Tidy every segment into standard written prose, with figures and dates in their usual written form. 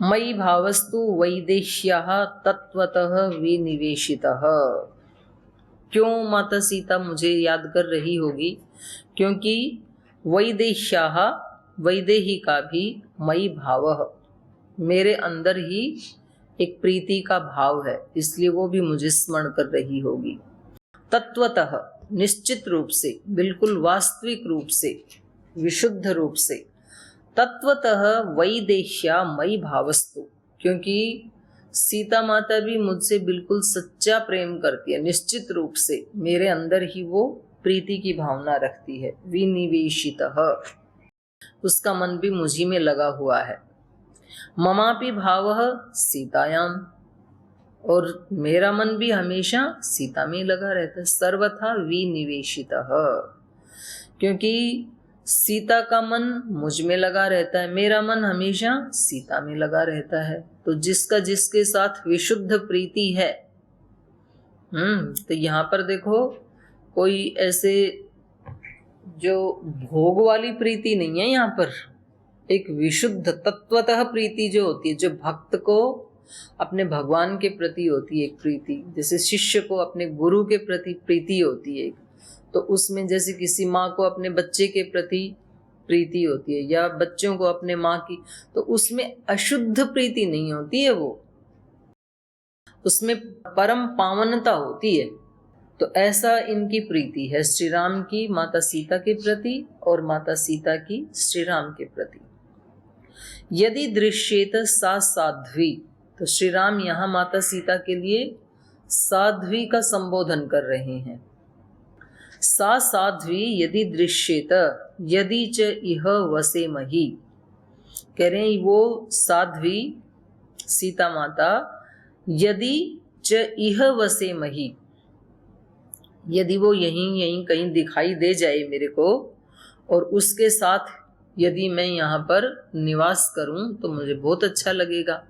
मयि भावस्तु वैदेह्यः तत्वतः विनिवेशितः। क्यों माता सीता मुझे याद कर रही होगी? क्योंकि वैदेह्यः, वैदेही का भी, मयि भावः, मेरे अंदर ही एक प्रीति का भाव है, इसलिए वो भी मुझे स्मरण कर रही होगी। तत्वतः, निश्चित रूप से, बिल्कुल वास्तविक रूप से, विशुद्ध रूप से। तत्वतः वैदेह्या मयि भावस्तु, क्योंकि सीता माता भी मुझसे बिल्कुल सच्चा प्रेम करती है, निश्चित रूप से मेरे अंदर ही वो प्रीति की भावना रखती है। विनिवेशितः, उसका मन भी मुझी में लगा हुआ है। ममापि भावः सीतायाम, और मेरा मन भी हमेशा सीता में लगा रहता है। सर्वथा विनिवेशितः, क्योंकि सीता का मन मुझ में लगा रहता है, मेरा मन हमेशा सीता में लगा रहता है। तो जिसका जिसके साथ विशुद्ध प्रीति है, तो यहाँ पर देखो, कोई ऐसे जो भोग वाली प्रीति नहीं है, यहाँ पर एक विशुद्ध तत्वतः प्रीति जो होती है, जो भक्त को अपने भगवान के प्रति होती है एक प्रीति, जैसे शिष्य को अपने गुरु के प्रति प्रीति होती है, तो उसमें जैसे किसी माँ को अपने बच्चे के प्रति प्रीति होती है, या बच्चों को अपने माँ की, तो उसमें अशुद्ध प्रीति नहीं होती है, वो उसमें परम पावनता होती है। तो ऐसा इनकी प्रीति है श्री राम की माता सीता के प्रति और माता सीता की श्री राम के प्रति। यदि दृश्येत सा साध्वी, तो श्री राम यहाँ माता सीता के लिए साध्वी का संबोधन कर रहे हैं। सा साध्वी यदि दृश्येत यदि च इह वसेमहि, कह रहे हैं वो साध्वी सीता माता यदि च इह वसेमहि, यदि वो यहीं कहीं दिखाई दे जाए मेरे को, और उसके साथ यदि मैं यहाँ पर निवास करूं तो मुझे बहुत अच्छा लगेगा।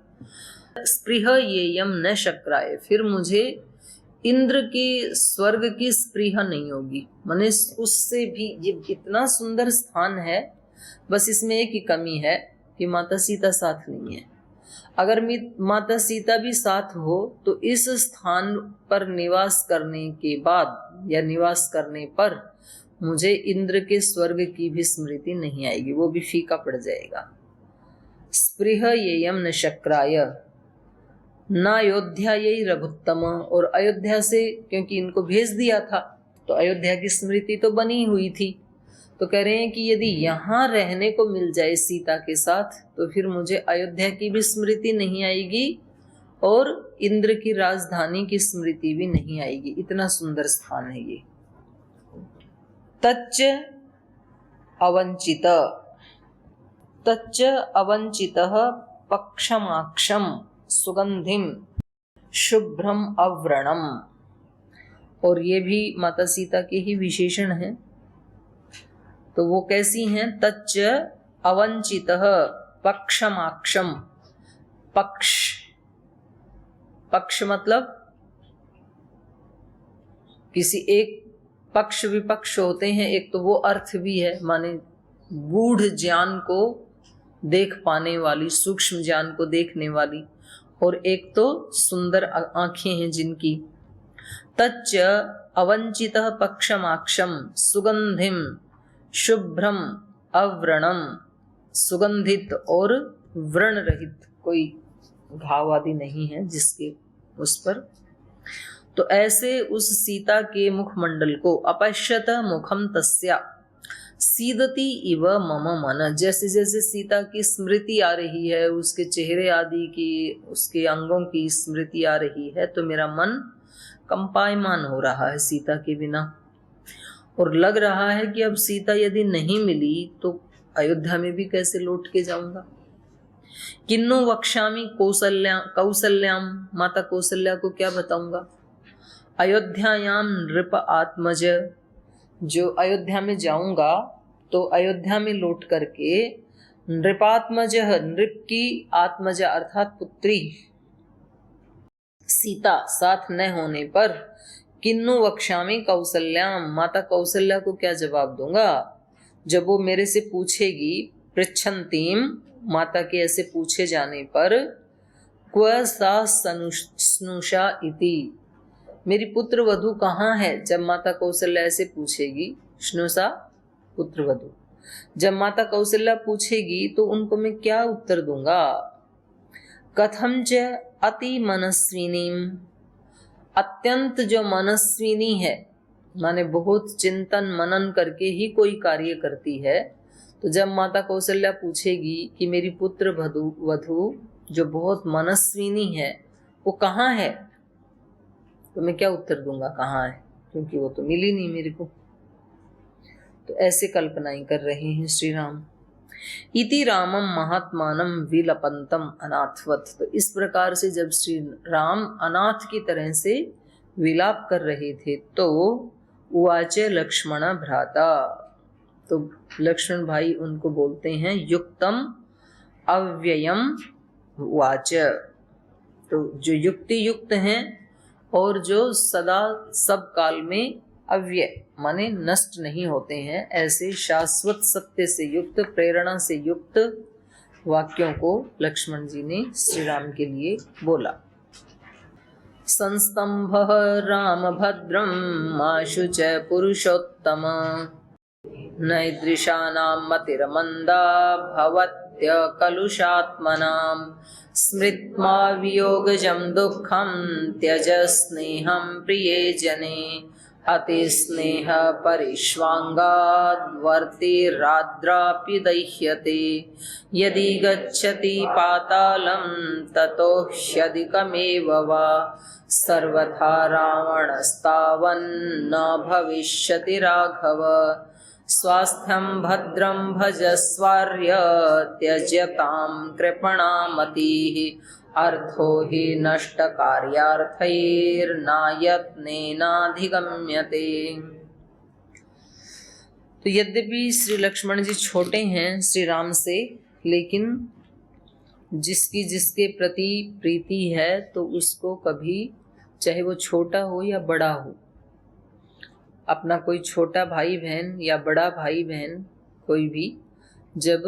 स्पृह येयम न शक्राय, फिर मुझे इंद्र की स्वर्ग की स्पृह नहीं होगी, माने उससे भी ये इतना सुंदर स्थान है, बस इसमें एक ही कमी है कि माता सीता साथ नहीं है। अगर माता सीता भी साथ हो तो इस स्थान पर निवास करने के बाद या निवास करने पर मुझे इंद्र के स्वर्ग की भी स्मृति नहीं आएगी, वो भी फीका पड़ जाएगा। स्पृह येयम न शक्राय न अयोध्यायै रघुत्तम, और अयोध्या से क्योंकि इनको भेज दिया था तो अयोध्या की स्मृति तो बनी हुई थी, तो कह रहे हैं कि यदि यहाँ रहने को मिल जाए सीता के साथ तो फिर मुझे अयोध्या की भी स्मृति नहीं आएगी और इंद्र की राजधानी की स्मृति भी नहीं आएगी। इतना सुंदर स्थान है ये। तच्च अवंचित, तच्च अवंचितः पक्षमाक्षम सुगंधिम शुभ्रम अव्रणम, और ये भी माता सीता के ही विशेषण हैं। तो वो कैसी हैं? तच्च अवंचितः पक्षमाक्षम, पक्ष, पक्ष मतलब किसी एक पक्ष विपक्ष होते हैं, एक तो वो अर्थ भी है, माने गूढ़ ज्ञान को देख पाने वाली, सूक्ष्म ज्ञान को देखने वाली, और एक तो सुंदर आंखें हैं जिनकी। तच्च अवंचितः पक्षमाक्षम सुगंधिम शुभ्रम अव्रणम, सुगंधित और व्रण रहित, कोई घाव आदि नहीं है जिसके उस पर। तो ऐसे उस सीता के मुखमंडल को, अपश्यत मुखम तस्या सीदति इव मम मन, जैसे जैसे सीता की स्मृति आ रही है, उसके चेहरे आदि की, उसके अंगों की स्मृति आ रही है, तो मेरा मन कंपायमान हो रहा है सीता के बिना, और लग रहा है कि अब सीता यदि नहीं मिली तो अयोध्या में भी कैसे लौट के जाऊंगा। किन्नु वक्ष्यामि कौसल्याम, माता कौसल्या को क्या बताऊंगा। अयोध्यायाम नृप आत्मज, जो अयोध्या में जाऊंगा तो अयोध्या में लौट करके नृपात्मज, नृप की आत्मजा अर्थात पुत्री सीता साथ न होने पर किन्नु वक्ष्यामि कौसल्याम, माता कौसल्या को क्या जवाब दूंगा जब वो मेरे से पूछेगी। पृच्छन्तीम माता के ऐसे पूछे जाने पर क्व सा स्नुषा इति, मेरी पुत्र वधु कहाँ है? जब माता कौशल्या ऐसे पूछेगी, स्नुषा पुत्र वधु, जब माता कौशल्या पूछेगी तो उनको मैं क्या उत्तर दूंगा? कथम च अति मनस्विनीम, अत्यंत जो मनस्विनी है, माने बहुत चिंतन मनन करके ही कोई कार्य करती है, तो जब माता कौशल्या पूछेगी कि मेरी पुत्र वधु जो बहुत मनस्विनी है वो कहाँ है, तो मैं क्या उत्तर दूंगा कहाँ है, क्योंकि वो तो मिली नहीं मेरे को। तो ऐसे कल्पनाएं कर रहे हैं श्री राम। इति रामम महात्मानम विलपंतम अनाथवत, तो इस प्रकार से जब श्री राम अनाथ की तरह से विलाप कर रहे थे तो उवाच लक्ष्मण भ्राता, तो लक्ष्मण भाई उनको बोलते हैं युक्तम अव्ययम वाच, तो जो युक्ति युक्त हैं और जो सदा सब काल में अव्यय माने नष्ट नहीं होते हैं, ऐसे शाश्वत सत्य से युक्त प्रेरणा से युक्त वाक्यों को लक्ष्मण जी ने श्री राम के लिए बोला। संस्तंभः राम भद्रम माशु च पुरुषोत्तम, नैदृशानां मतिर्मन्दा भवत्य कलुषात्मनां, स्मृत्वा वियोगजं दुःखं त्यज स्नेहं प्रिये जने, अतिस्नेह परिष्वाङ्गाद्वर्तिराद्रापि दह्यते, यदि गच्छति पातालं ततो ह्यधिकमेव वा, सर्वथा रावणस्तावन्न भविष्यति राघव, स्वास्थ्यं भद्रं भजस्वार्य त्यज्यतां कृपणामतिः, अर्थो हि नष्टकार्यार्थैर्नायत्नेनाधिगम्यते। तो यद्यपि श्री लक्ष्मण जी छोटे हैं श्री राम से, लेकिन जिसकी जिसके प्रति प्रीति है तो उसको कभी, चाहे वो छोटा हो या बड़ा हो, अपना कोई छोटा भाई बहन या बड़ा भाई बहन कोई भी जब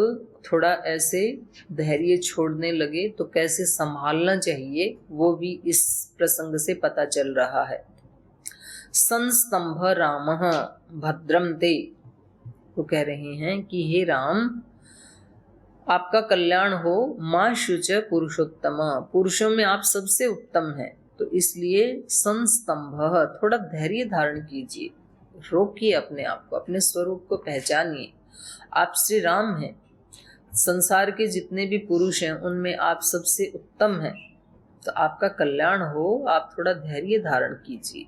थोड़ा ऐसे धैर्य छोड़ने लगे तो कैसे संभालना चाहिए, वो भी इस प्रसंग से पता चल रहा है। संस्तंभ रामः भद्रम ते, वो कह रहे हैं कि हे राम आपका कल्याण हो, मां शुच पुरुषोत्तम, पुरुषों में आप सबसे उत्तम हैं, तो इसलिए संस्तंभ, थोड़ा धैर्य धारण कीजिए, रोकिए अपने आप को, अपने स्वरूप को पहचानिए। आप श्री राम हैं, संसार के जितने भी पुरुष हैं उनमें आप सबसे उत्तम हैं, तो आपका कल्याण हो, आप थोड़ा धैर्य धारण कीजिए।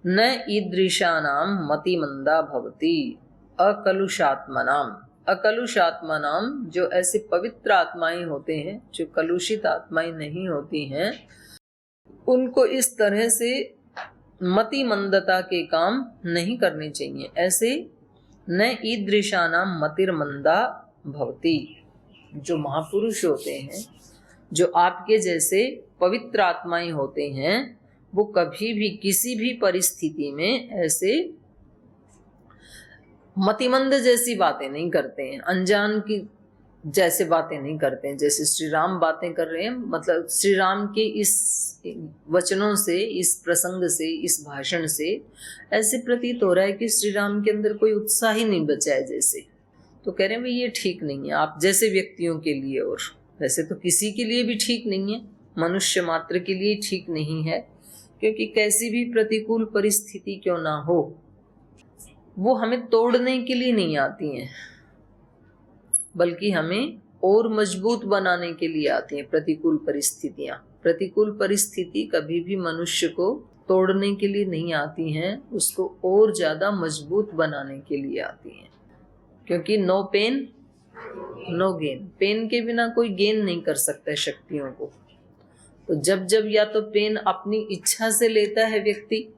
न ईदृशानाम मतिमंदा भवति अकलुषात्मनाम, अकलुषात्मनाम जो ऐसे पवित्र आत्माएं होते हैं, जो कलुषित आत्माएं नहीं होती हैं, उनको इस तरह से मतिमंदता के काम नहीं करने चाहिए। ऐसे न ईदृशानाम मतिर्मंदा भवति, जो महापुरुष होते हैं, जो आपके जैसे पवित्र आत्माएं होते हैं, वो कभी भी किसी भी परिस्थिति में ऐसे मतिमंद जैसी बातें नहीं करते हैं, अनजान की जैसे बातें नहीं करते हैं। जैसे श्री राम बातें कर रहे हैं, मतलब श्री राम के इस वचनों से, इस प्रसंग से, इस भाषण से ऐसे प्रतीत हो रहा है कि श्री राम के अंदर कोई उत्साह ही नहीं बचा है जैसे। तो कह रहे हैं भाई ये ठीक नहीं है आप जैसे व्यक्तियों के लिए, और वैसे तो किसी के लिए भी ठीक नहीं है, मनुष्य मात्र के लिए ठीक नहीं है, क्योंकि कैसी भी प्रतिकूल परिस्थिति क्यों ना हो, वो हमें तोड़ने के लिए नहीं आती हैं, बल्कि हमें और मजबूत बनाने के लिए आती हैं प्रतिकूल परिस्थितियां। प्रतिकूल परिस्थिति कभी भी मनुष्य को तोड़ने के लिए नहीं आती हैं, उसको और ज्यादा मजबूत बनाने के लिए आती हैं, क्योंकि no pain no gain, pain के बिना कोई गेन नहीं कर सकता है शक्तियों को। तो जब जब या तो पेन अपनी इच्छा से लेता है व्यक्ति,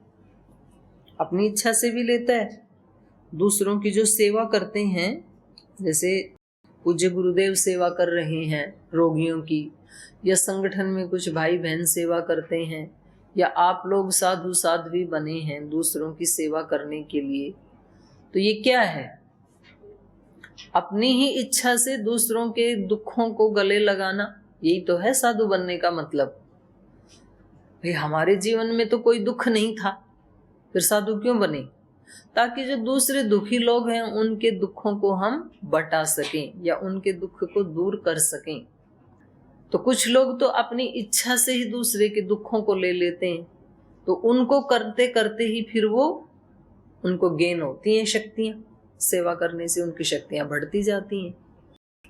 अपनी इच्छा से भी लेता है, दूसरों की जो सेवा करते हैं, जैसे पूज्य गुरुदेव सेवा कर रहे हैं रोगियों की, या संगठन में कुछ भाई बहन सेवा करते हैं, या आप लोग साधु साध्वी बने हैं दूसरों की सेवा करने के लिए, तो ये क्या है? अपनी ही इच्छा से दूसरों के दुखों को गले लगाना, यही तो है साधु बनने का मतलब। भाई हमारे जीवन में तो कोई दुख नहीं था, फिर साधु क्यों बने? ताकि जो दूसरे दुखी लोग हैं उनके दुखों को हम बटा सकें या उनके दुख को दूर कर सकें। तो कुछ लोग तो अपनी इच्छा से ही दूसरे के दुखों को ले लेते हैं, तो उनको करते करते ही फिर वो उनको गेन होती हैं शक्तियां, सेवा करने से उनकी शक्तियां बढ़ती जाती हैं।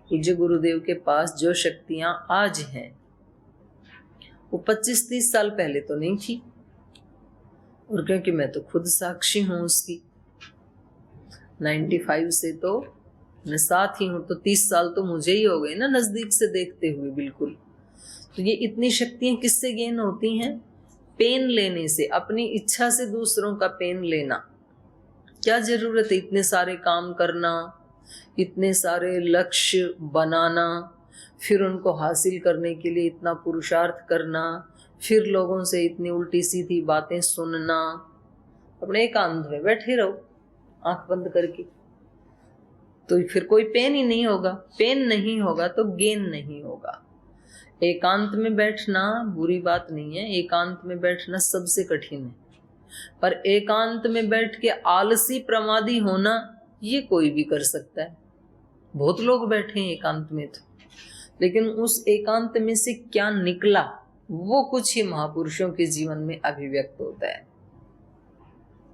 पूज्य गुरुदेव के पास जो शक्तियां आज हैं वो 25-30 साल पहले तो नहीं थी, और क्योंकि मैं तो खुद साक्षी हूं उसकी। 95 से तो मैं साथ ही हूं, तो 30 साल तो मुझे ही हो गए ना नजदीक से देखते हुए। बिल्कुल। तो ये इतनी शक्तियां किससे गेन होती हैं? पेन लेने से, अपनी इच्छा से दूसरों का पेन लेना। क्या जरूरत है इतने सारे काम करना, इतने सारे लक्ष्य बनाना, फिर उनको हासिल करने के लिए इतना पुरुषार्थ करना, फिर लोगों से इतनी उल्टी सीधी बातें सुनना। अपने एकांत में बैठे रहो आंख बंद करके, तो फिर कोई पेन ही नहीं होगा। पेन नहीं होगा तो गेन नहीं होगा। एकांत में बैठना बुरी बात नहीं है, एकांत में बैठना सबसे कठिन है, पर एकांत में बैठ के आलसी प्रमादी होना ये कोई भी कर सकता है। बहुत लोग बैठे हैं एकांत में तो, लेकिन उस एकांत में से क्या निकला वो कुछ ही महापुरुषों के जीवन में अभिव्यक्त होता है।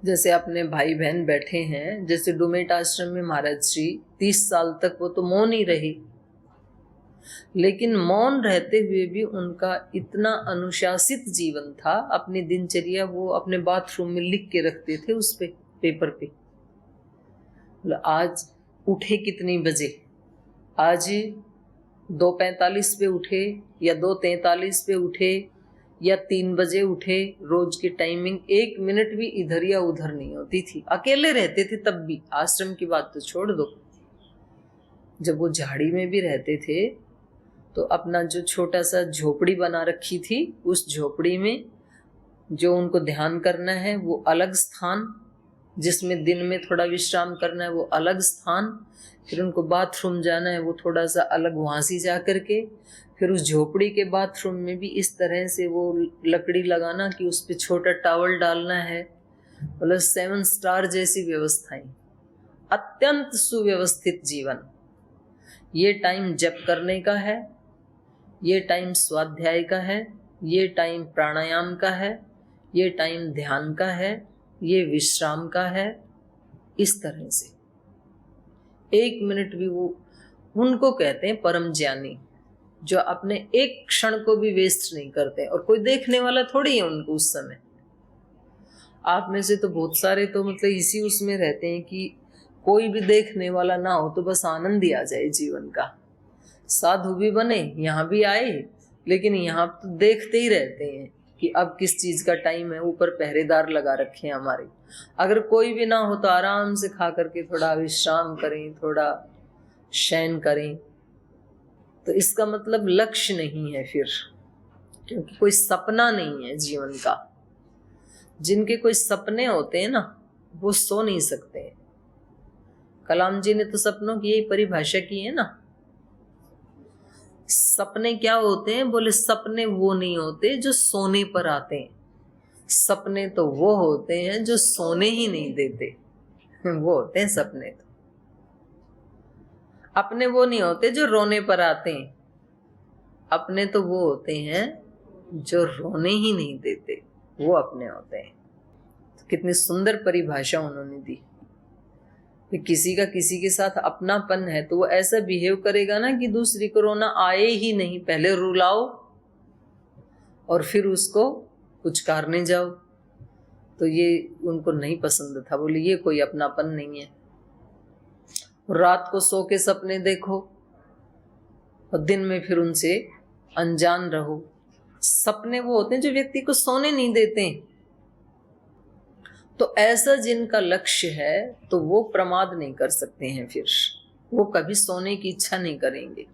जैसे अपने भाई बहन बैठे हैं, जैसे डुमेट आश्रम में महाराज श्री 30 साल तक वो तो मौन ही रहे, लेकिन मौन रहते हुए भी उनका इतना अनुशासित जीवन था। अपनी दिनचर्या वो अपने बाथरूम में लिख के रखते थे उस पे, पेपर पे। आज उठे कितनी बजे, आज 2:45 पे उठे या 2:43 पे उठे या 3 बजे उठे। रोज की टाइमिंग 1 मिनट भी इधर या उधर नहीं होती थी। अकेले रहते थे तब भी, आश्रम की बात तो छोड़ दो। जब वो झाड़ी में भी रहते थे तो अपना जो छोटा सा झोपड़ी बना रखी थी, उस झोपड़ी में जो उनको ध्यान करना है वो अलग स्थान, जिसमें दिन में थोड़ा विश्राम करना है वो अलग स्थान, फिर उनको बाथरूम जाना है वो थोड़ा सा अलग वहाँ से जा करके, फिर उस झोपड़ी के बाथरूम में भी इस तरह से वो लकड़ी लगाना कि उस पर छोटा टॉवल डालना है। मतलब 7 स्टार जैसी व्यवस्थाएं, अत्यंत सुव्यवस्थित जीवन। ये टाइम जप करने का है, ये टाइम स्वाध्याय का है, ये टाइम प्राणायाम का है, ये टाइम ध्यान का है, ये विश्राम का है। इस तरह से 1 मिनट भी वो, उनको कहते हैं परम ज्ञानी, जो अपने एक क्षण को भी वेस्ट नहीं करते, और कोई देखने वाला थोड़ी है उनको उस समय। आप में से तो बहुत सारे तो मतलब इसी उसमें रहते हैं कि कोई भी देखने वाला ना हो तो बस आनंद ही आ जाए जीवन का। साधु भी बने, यहाँ भी आए, लेकिन यहाँ तो देखते ही रहते हैं कि अब किस चीज का टाइम है। ऊपर पहरेदार लगा रखे हैं हमारे, अगर कोई भी ना हो तो आराम से खा करके थोड़ा विश्राम करें, थोड़ा शयन करें। तो इसका मतलब लक्ष्य नहीं है फिर, क्योंकि कोई सपना नहीं है जीवन का। जिनके कोई सपने होते हैं ना वो सो नहीं सकते। कलाम जी ने तो सपनों की यही परिभाषा की है ना। सपने क्या होते हैं? बोले सपने वो नहीं होते जो सोने पर आते हैं, सपने तो वो होते हैं जो सोने ही नहीं देते। वो होते हैं सपने। तो अपने वो नहीं होते जो रोने पर आते हैं, अपने तो वो होते हैं जो रोने ही नहीं देते, वो अपने होते हैं। तो कितनी सुंदर परिभाषा उन्होंने दी। कि किसी का किसी के साथ अपनापन है तो वो ऐसा बिहेव करेगा ना कि दूसरी को रोना आए ही नहीं, पहले रुलाओ और फिर उसको पुचकारने जाओ। तो ये उनको नहीं पसंद था। बोले ये कोई अपनापन नहीं है। रात को सो के सपने देखो और दिन में फिर उनसे अनजान रहो। सपने वो होते हैं जो व्यक्ति को सोने नहीं देते हैं। तो ऐसा जिनका लक्ष्य है तो वो प्रमाद नहीं कर सकते हैं, फिर वो कभी सोने की इच्छा नहीं करेंगे।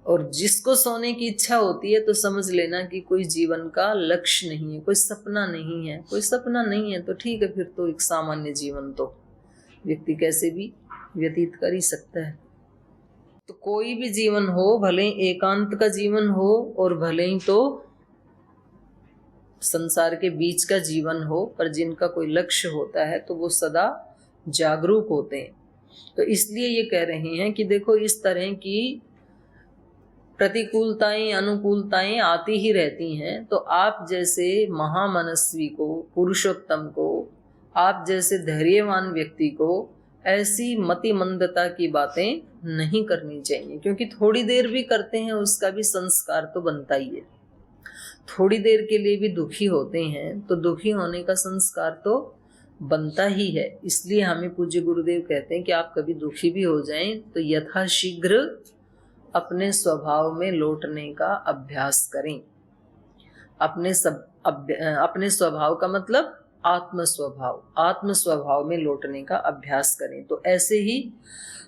और जिसको सोने की इच्छा होती है तो समझ लेना कि कोई जीवन का लक्ष्य नहीं है, कोई सपना नहीं है। कोई सपना नहीं है तो ठीक है, फिर तो एक सामान्य जीवन तो व्यक्ति कैसे भी व्यतीत कर ही सकता है। तो कोई भी जीवन हो, भले ही एकांत का जीवन हो और भले ही तो संसार के बीच का जीवन हो, पर जिनका कोई लक्ष्य होता है तो वो सदा जागरूक होते हैं। तो इसलिए ये कह रहे हैं कि देखो इस तरह की प्रतिकूलताएं अनुकूलताएं आती ही रहती हैं, तो आप जैसे महामनस्वी को, पुरुषोत्तम को, आप जैसे धैर्यवान व्यक्ति को ऐसी मति मंदता की बातें नहीं करनी चाहिए, क्योंकि थोड़ी देर भी करते हैं उसका भी संस्कार तो बनता ही है। थोड़ी देर के लिए भी दुखी होते हैं तो दुखी होने का संस्कार तो बनता ही है। इसलिए हमें पूज्य गुरुदेव कहते हैं कि आप कभी दुखी भी हो जाएं तो यथाशीघ्र अपने स्वभाव में लौटने का अभ्यास करें। अपने स्वभाव का मतलब आत्म स्वभाव में लौटने का अभ्यास करें। तो ऐसे ही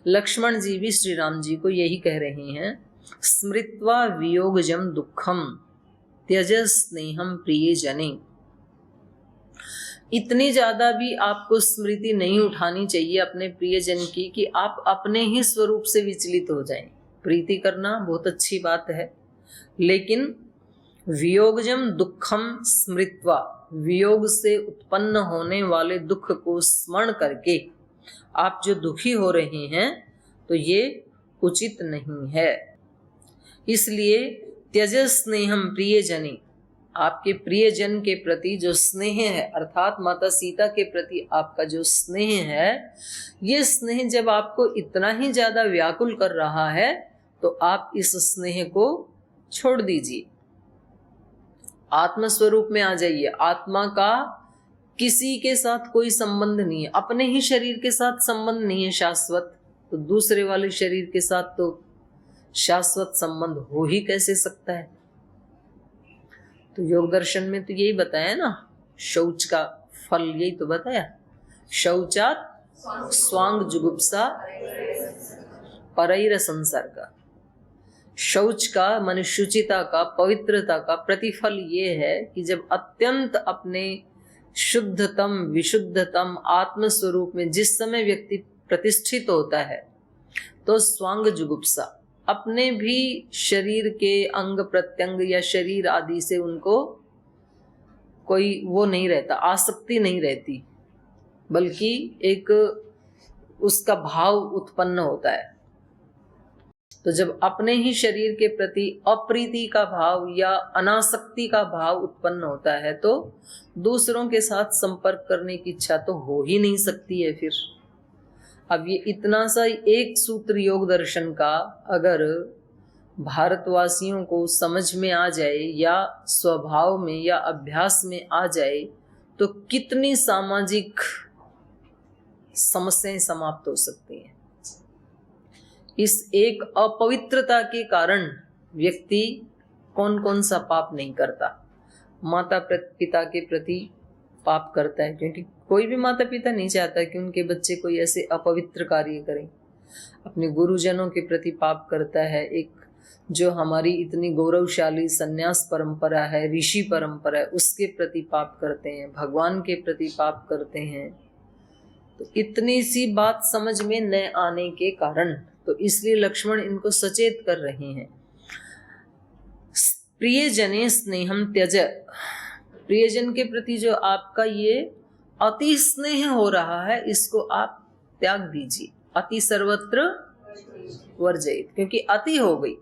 लक्ष्मण जी भी श्री राम जी को यही कह रहे हैं, स्मृत्वा वियोगजम दुखम त्यज स्नेहम प्रिय जने। इतनी ज्यादा भी आपको स्मृति नहीं उठानी चाहिए अपने प्रियजन की कि आप अपने ही स्वरूप से विचलित हो जाएं। प्रीति करना बहुत अच्छी बात है, लेकिन वियोगजम दुखम स्मृत्वा, वियोग से उत्पन्न होने वाले दुख को स्मरण करके आप जो दुखी हो रहे हैं तो ये उचित नहीं है। इसलिए त्यज स्नेहम प्रियजनी, आपके प्रियजन के प्रति जो स्नेह है, अर्थात माता सीता के प्रति आपका जो स्नेह है, ये स्नेह जब आपको इतना ही ज्यादा व्याकुल कर रहा है तो आप इस स्नेह को छोड़ दीजिए, आत्म स्वरूप में आ जाइए। आत्मा का किसी के साथ कोई संबंध नहीं है, अपने ही शरीर के साथ संबंध नहीं है शाश्वत, तो दूसरे वाले शरीर के साथ तो शाश्वत संबंध हो ही कैसे सकता है। तो योग दर्शन में तो यही बताया ना, शौच का फल यही तो बताया, शौचात स्वांग जुगुप्सा परैर संसर्ग। शौच का मन शुचिता का, पवित्रता का प्रतिफल ये है कि जब अत्यंत अपने शुद्धतम विशुद्धतम आत्म स्वरूप में जिस समय व्यक्ति प्रतिष्ठित होता है तो स्वांग जुगुप्सा, अपने भी शरीर के अंग प्रत्यंग या शरीर आदि से उनको कोई वो नहीं रहता, आसक्ति नहीं रहती, बल्कि एक उसका भाव उत्पन्न होता है। तो जब अपने ही शरीर के प्रति अप्रीति का भाव या अनासक्ति का भाव उत्पन्न होता है तो दूसरों के साथ संपर्क करने की इच्छा तो हो ही नहीं सकती है। फिर अब ये इतना सा एक सूत्र योग दर्शन का अगर भारतवासियों को समझ में आ जाए या स्वभाव में या अभ्यास में आ जाए तो कितनी सामाजिक समस्याएं समाप्त हो सकती हैं। इस एक अपवित्रता के कारण व्यक्ति कौन कौन सा पाप नहीं करता। माता पिता के प्रति पाप करता है, क्योंकि कोई भी माता पिता नहीं चाहता कि उनके बच्चे कोई ऐसे अपवित्र कार्य करें। अपने गुरुजनों के प्रति पाप करता है, एक जो हमारी इतनी गौरवशाली संन्यास परंपरा है, ऋषि परंपरा है, उसके प्रति पाप करते हैं, भगवान के प्रति पाप करते हैं। तो इतनी सी बात समझ में न आने के कारण, तो इसलिए लक्ष्मण इनको सचेत कर रहे हैं, प्रियजने स्नेहम त्यज, प्रियजन के प्रति जो आपका ये अति स्नेह हो रहा है इसको आप त्याग दीजिए। अति सर्वत्र वर्जयित, क्योंकि अति हो गई,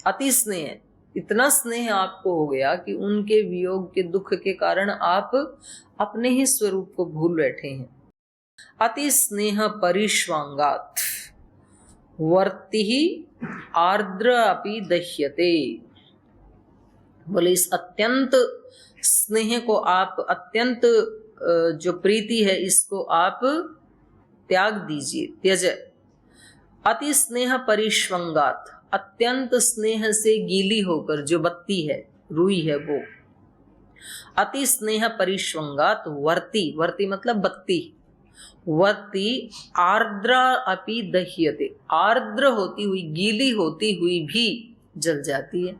अति स्नेह, इतना स्नेह आपको हो गया कि उनके वियोग के दुख के कारण आप अपने ही स्वरूप को भूल बैठे हैं। अति स्नेह परिश्वांगात वर्ति आर्द्र अपि दह्यते, बोले इस अत्यंत स्नेह को आप, अत्यंत जो प्रीति है इसको आप त्याग दीजिए। त्यज अति स्नेह परिश्वंगात, अत्यंत स्नेह से गीली होकर जो बत्ती है, रुई है वो। अति स्नेह परिश्वंगात वर्ति, वर्ति मतलब बत्ती, वर्ति आर्द्र अपि दह्यते, आर्द्र होती हुई, गीली होती हुई भी जल जाती है।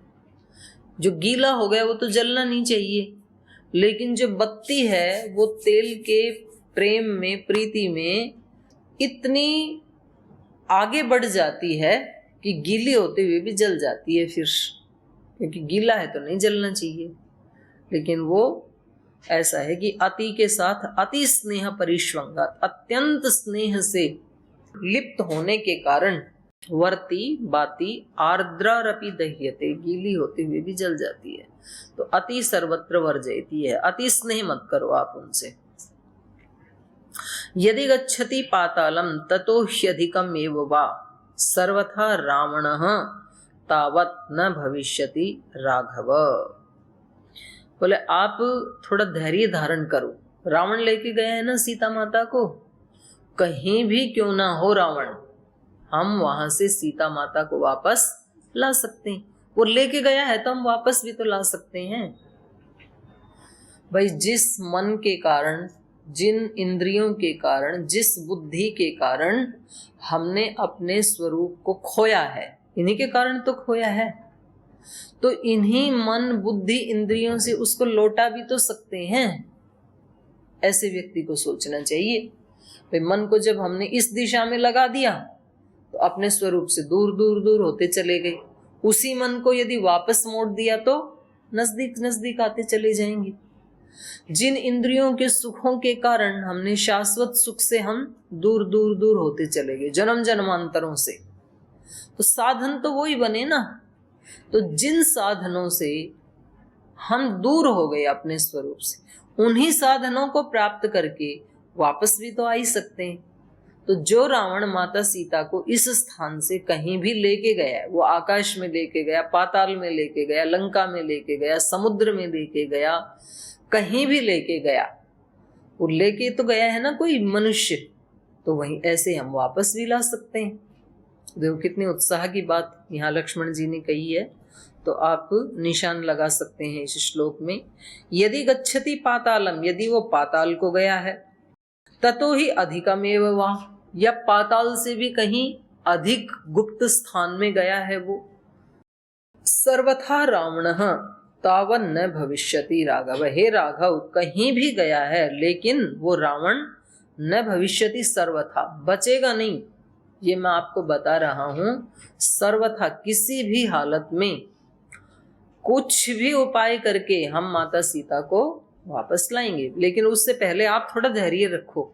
जो गीला हो गया वो तो जलना नहीं चाहिए, लेकिन जो बत्ती है वो तेल के प्रेम में, प्रीति में इतनी आगे बढ़ जाती है कि गीली होते हुए भी जल जाती है फिर, क्योंकि गीला है तो नहीं जलना चाहिए। लेकिन वो ऐसा है कि अति के साथ अति स्नेह परिष्वंगात, अत्यंत स्नेह से लिप्त होने के कारण वर्ती बाती आर्द्रारपि दह्यते, गीली होते हुए भी जल जाती है। तो अति सर्वत्र वर्जयती है, अति स्नेह मत करो आप उनसे। यदि गच्छति पातालम ततो ह्यधिकम एव वा सर्वथा रावणः तावत् न भविष्यति राघव। बोले आप थोड़ा धैर्य धारण करो। रावण लेके गया है ना सीता माता को, कहीं भी क्यों ना हो रावण, हम वहां से सीता माता को वापस ला सकते हैं। वो लेके गया है तो हम वापस भी तो ला सकते हैं। भाई जिस मन के कारण, जिन इंद्रियों के कारण, जिस बुद्धि के कारण हमने अपने स्वरूप को खोया है, इन्हीं के कारण तो खोया है, तो इन्हीं मन बुद्धि इंद्रियों से उसको लौटा भी तो सकते हैं। ऐसे व्यक्ति को सोचना चाहिए। भाई मन को जब हमने इस दिशा में लगा दिया तो अपने स्वरूप से दूर दूर दूर होते चले गए। उसी मन को यदि वापस मोड़ दिया तो नजदीक नजदीक आते चले जाएंगे। जिन इंद्रियों के सुखों के कारण हमने शाश्वत सुख से हम दूर दूर दूर होते चले गए जन्म जन्मांतरों से, तो साधन तो वही बने ना। तो जिन साधनों से हम दूर हो गए अपने स्वरूप से, उन्हीं साधनों को प्राप्त करके वापस भी तो आ ही सकते हैं। तो जो रावण माता सीता को इस स्थान से कहीं भी लेके गया है, वो आकाश में लेके गया, पाताल में लेके गया, लंका में लेके गया, समुद्र में लेके गया, कहीं भी लेके गया, वो लेके तो गया है ना कोई मनुष्य, तो वहीं ऐसे हम वापस भी ला सकते हैं। देखो कितनी उत्साह की बात यहाँ लक्ष्मण जी ने कही है। तो आप निशान लगा सकते हैं इस श्लोक में। यदि गच्छति पातालम, यदि वो पाताल को गया है, ततो ही अधिकमेव वा, या पाताल से भी कहीं अधिक गुप्त स्थान में गया है वो, सर्वथा रावणः तावन न भविष्यति राघव, हे राघव कहीं भी गया है लेकिन वो रावण न भविष्यति, सर्वथा बचेगा नहीं। ये मैं आपको बता रहा हूं, सर्वथा किसी भी हालत में कुछ भी उपाय करके हम माता सीता को वापस लाएंगे। लेकिन उससे पहले आप थोड़ा धैर्य रखो,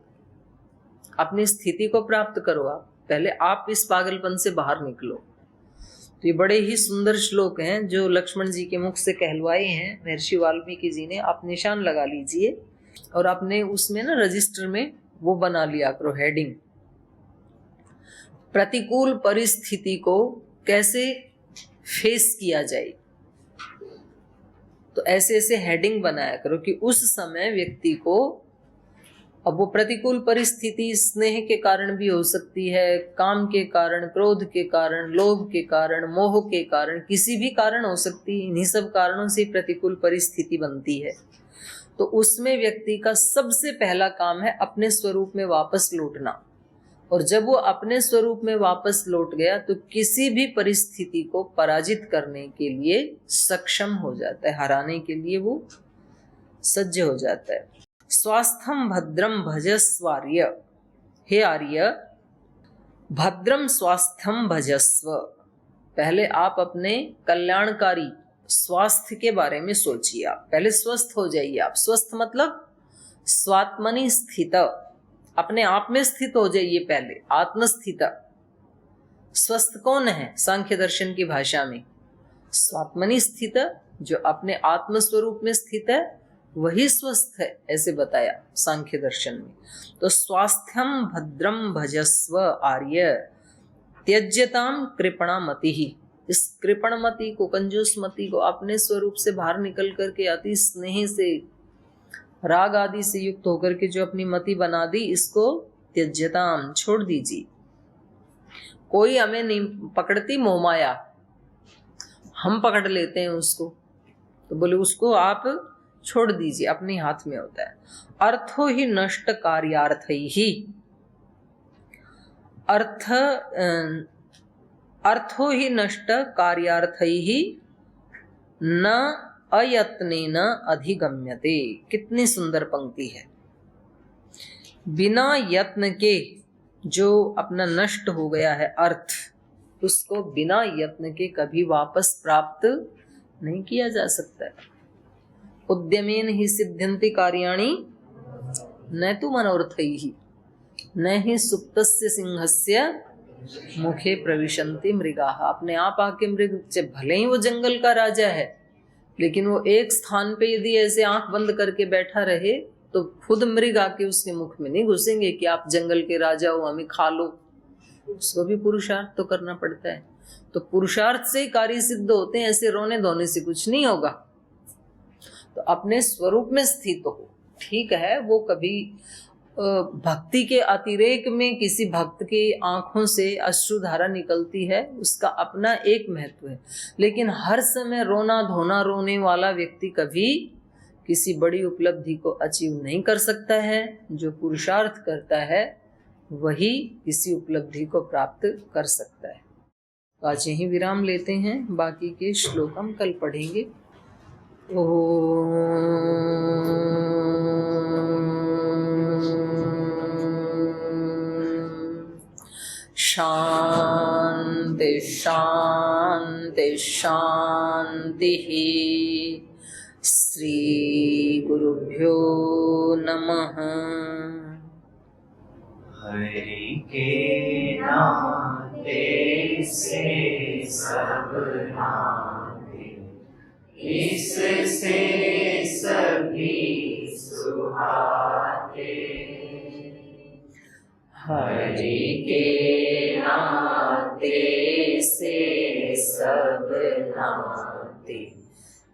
अपनी स्थिति को प्राप्त करो। आप पहले आप इस पागलपन से बाहर निकलो। तो ये बड़े ही सुंदर श्लोक हैं जो लक्ष्मण जी के मुख से कहलवाए हैं महर्षि वाल्मीकि जी ने। आप निशान लगा लीजिए और अपने उसमें ना रजिस्टर में वो बना लिया करो हेडिंग, प्रतिकूल परिस्थिति को कैसे फेस किया जाए। तो ऐसे ऐसे हेडिंग बनाया करो कि उस समय व्यक्ति को, अब वो प्रतिकूल परिस्थिति स्नेह के कारण भी हो सकती है, काम के कारण, क्रोध के कारण, लोभ के कारण, मोह के कारण, किसी भी कारण हो सकती है। इन्हीं सब कारणों से प्रतिकूल परिस्थिति बनती है। तो उसमें व्यक्ति का सबसे पहला काम है अपने स्वरूप में वापस लौटना। और जब वो अपने स्वरूप में वापस लौट गया तो किसी भी परिस्थिति को पराजित करने के लिए सक्षम हो जाता है, हराने के लिए वो सज्ज हो जाता है। स्वास्थ्यम भद्रम भजस्वार्य, हे आर्य भद्रम स्वास्थ्यम भजस्व। पहले आप अपने कल्याणकारी स्वास्थ्य के बारे में सोचिए। आप पहले स्वस्थ हो जाइए। आप स्वस्थ मतलब स्वात्मनि स्थित, अपने आप में स्थित हो जाइए। पहले आत्मस्थित। स्वस्थ कौन है सांख्य दर्शन की भाषा में? स्वात्मनि स्थित, जो अपने आत्म स्वरूप में स्थित है वही स्वस्थ है, ऐसे बताया सांख्य दर्शन में। तो स्वास्थ्यम भद्रम भजस्व आर्य त्यज्यताम कृपणामति ही। इस कृपणमति को, कंजूस मति को अपने स्वरूप से बाहर निकल करके अति स्नेह से, राग आदि से युक्त होकर के जो अपनी मति बना दी, इसको त्यज्यताम छोड़ दीजिए। कोई हमें नहीं पकड़ती मोहमाया, हम पकड़ लेते हैं उसको। तो बोले उसको आप छोड़ दीजिए, अपने हाथ में होता है। अर्थो ही नष्ट कार्यार्थ ही, अर्थो ही नष्ट कार्यार्थ ही न अयत्नेन अधिगम्यते। कितनी सुंदर पंक्ति है। बिना यत्न के जो अपना नष्ट हो गया है अर्थ, उसको बिना यत्न के कभी वापस प्राप्त नहीं किया जा सकता है। उद्यमेन ही सिद्ध्यन्ति कार्याणि न तु मनोरथैहि न ही सुप्तस्य सिंहस्य मुखे प्रविशन्ति मृगाः। अपने आप आके मृग, भले ही वो जंगल का राजा है, लेकिन वो एक स्थान पे यदि ऐसे आंख बंद करके बैठा रहे तो खुद मृग आके उसके मुख में नहीं घुसेंगे कि आप जंगल के राजा हो, हमें खा लो। उसको भी पुरुषार्थ तो करना पड़ता है। तो पुरुषार्थ से कार्य सिद्ध होते हैं, ऐसे रोने धोने से कुछ नहीं होगा। तो अपने स्वरूप में स्थित हो। ठीक है, वो कभी भक्ति के अतिरेक में किसी भक्त की आंखों से अश्रुधारा निकलती है, उसका अपना एक महत्व है, लेकिन हर समय रोना धोना रोने वाला व्यक्ति कभी किसी बड़ी उपलब्धि को अचीव नहीं कर सकता है। जो पुरुषार्थ करता है वही किसी उपलब्धि को प्राप्त कर सकता है। तो आज यहीं विराम लेते हैं, बाकी के श्लोक हम कल पढ़ेंगे। शांति शांति शांति। श्री गुरुभ्यो नमः। हरि के नाते से सब नाते, इससे सभी सुहाते। हरि के नाते से सब नाते,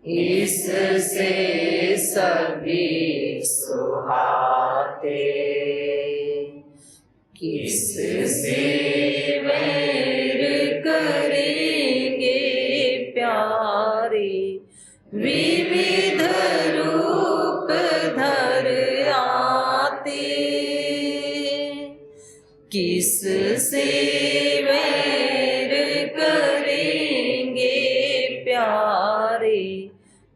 इससे सभी सुहाते। किससे वैर करेंगे प्यारे, विविध रूप धर आते। किससे वैर करेंगे प्यारे,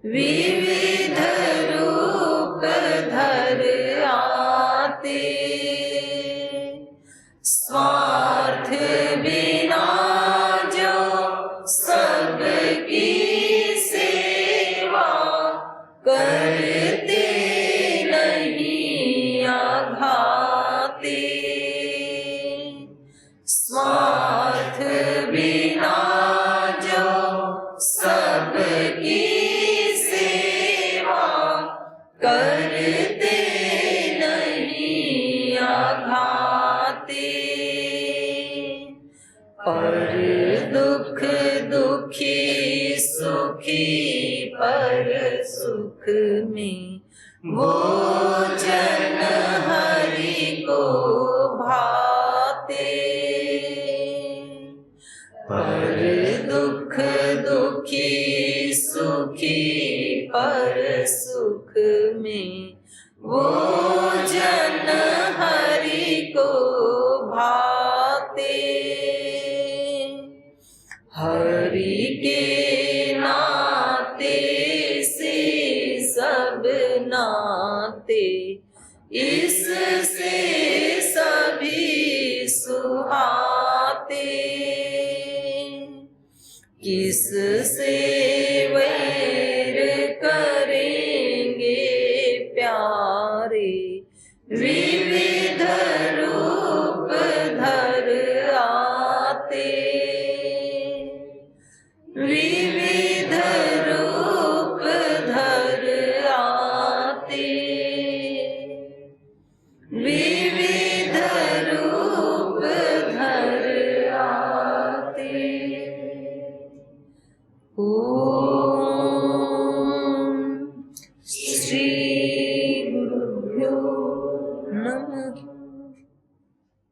विविध रूप धर आते। स्वार्थ बिना जो सबकी सेवा करते नहीं आघाते। स्वार्थ बिना जो सबकी सेवा करते नहीं आघाते। पर दुख दुखी सुखी पर सुख में, वो जन हरि को भाते। पर दुख दुखी सुखी पर सुख में, वो जन हरि को भाते। हरि के नाते से सब नाते, इससे सभी सुहाते। किससे वैर करेंगे प्यारे, विविध रूप धर आते। विविध रूप धर आते। विविध रूप धर आते। ओम